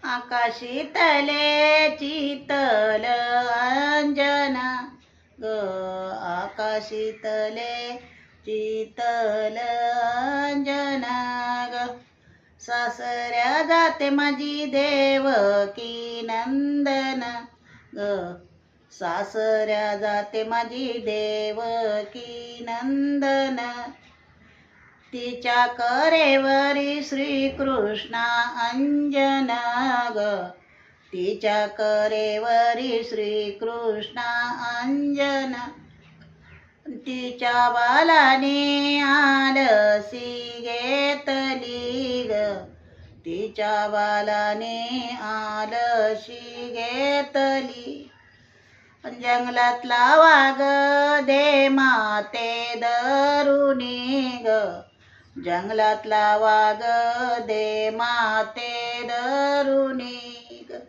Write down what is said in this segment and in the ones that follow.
आकाशीतले चितल अंजना ग, आकाशीतले चितल अंजना ग. सासऱ्या जाते माझी देवकी नंदन ग, सासऱ्या जाते माझी देवकी नंदन. तिच्या करेवरी श्रीकृष्णा अंजना ग, तिच्या करेवरी श्रीकृष्णा अंजना. तिच्या बालाने आलसी घेतली ग, तिच्या बालाने आलशी घेतली. जंगलातला वाघ दे माते धरुनी ग, जंगलातला वाघ दे माते धरुनी ग.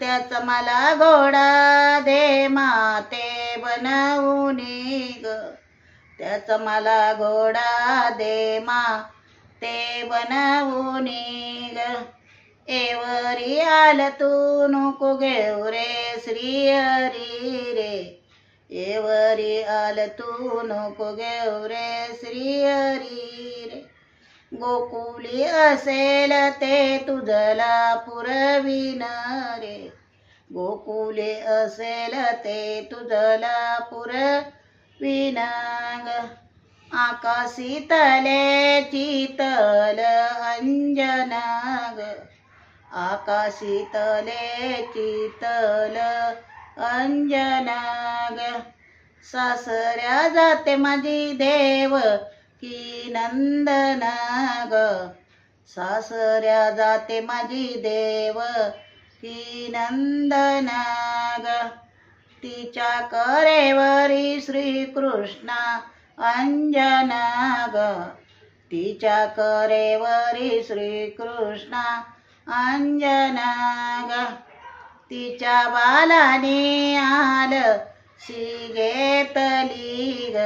त्याचा मला घोडा दे माते बनवूनी ग, त्याचा मला घोडा दे माते बनवूनी ग. एवरी आल तू नको घेऊ रे श्रीहरी रे, एवरी आल तू नको घेऊ रे श्रीहरी रे. गोकुली असेल ते तुझला पुरविन रे, गोकुले असेल ते तुझला पुरविन ग. आकाशीतले चितल अंजना ग, आकाशीतले चितल अंजना ग. सासऱ्या जाते माझी देवकी नंदन ग, सासऱ्या जाते माझी देवकी नंदन ग. तिच्या करेवरी श्रीकृष्णा अंजना ग, तिच्या करेवरी श्रीकृष्णा अंजना ग. तिच्या बालाने आलसी घेतली ग,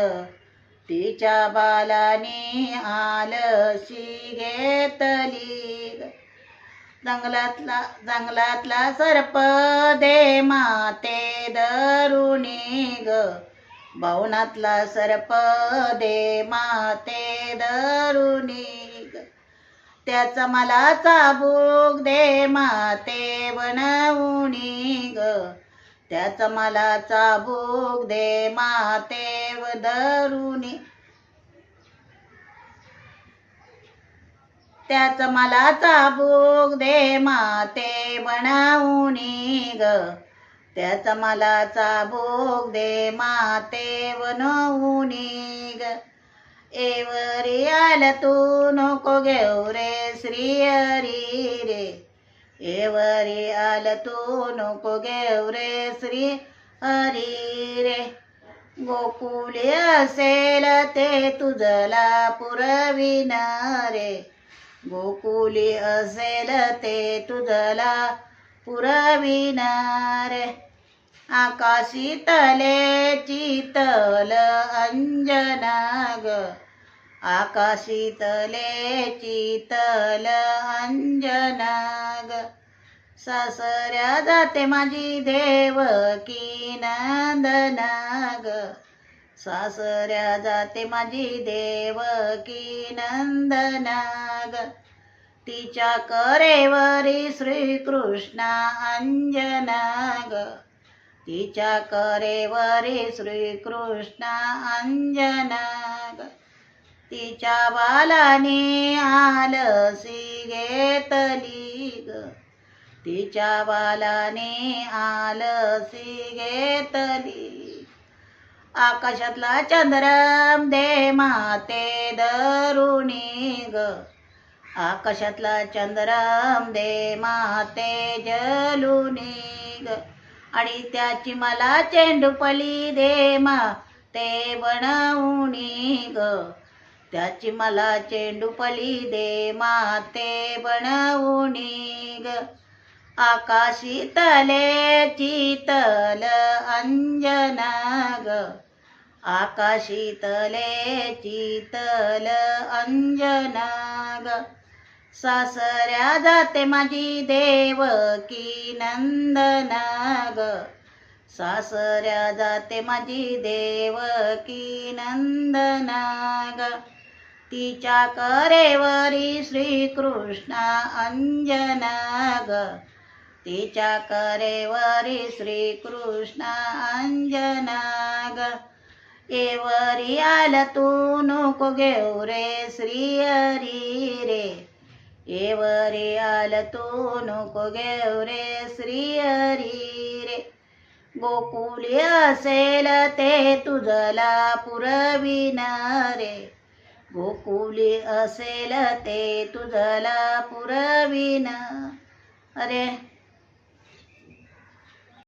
तिच्या बालाने आलसी घेतली ग. जंगलातला सर्प दे माते धरुनी ग, भवनातला सर्प दे माते धरुनी ग. त्याचा मला चाबूक दे माते बनवूनी ग, त्याचा मला चाबूक दे माते धरुनी. त्याचा मला चाबूक दे माते बनवूनी ग, त्याचा मला चाबूक दे माते बनवूनी ग. एवरी आल तू नको घेऊ रे श्रीहरी रे, एवरी आल तू नको घेऊ रे श्रीहरी रे. गोकुले असेल ते तुझला पुरविन रे, गोकुली असेल ते तुझला पुरविन रे. आकाशीतले चितल अंजना ग, आकाशीतले चितल अंजना ग. सासऱ्या जाते माझी देवकी नंदन ग, सासऱ्या जाते माझी देवकी नंदन ग. तिच्या करेवरी श्रीकृष्णा अंजना ग, तिच्या करेवरी श्रीकृष्णा अंजना ग. तिच्या बालाने आलसी घेतली ग, तिच्या बालाने आलसी घेतली. आकाशातला चंद्र दे माते धरुनी ग, आकाशातला चंद्र दे माते जलुनी ग. आणि त्याची मला चेंडूपली दे माते बनवूनी ग, त्याची मला चेंडूपली दे माते बनवूनी ग. आकाशीतले चितल अंजना ग, आकाशीतले चितल अंजना ग. सासऱ्या जाते माझी देवकी नंदन ग, सासऱ्या जाते माझी देवकी नंदन ग, तिच्या करेवरी श्रीकृष्ण अंजन ग, तिच्या करेवरी श्रीकृष्ण अंजन ग, एवरी आल तू नको घेऊ रे श्रीहरी रे, एवरी आल तू नको घेऊ रे श्रीहरी रे, गोकुली असेल ते तुझला पुरविन रे, गोकुली असेल ते तुझला पुरविन. अरे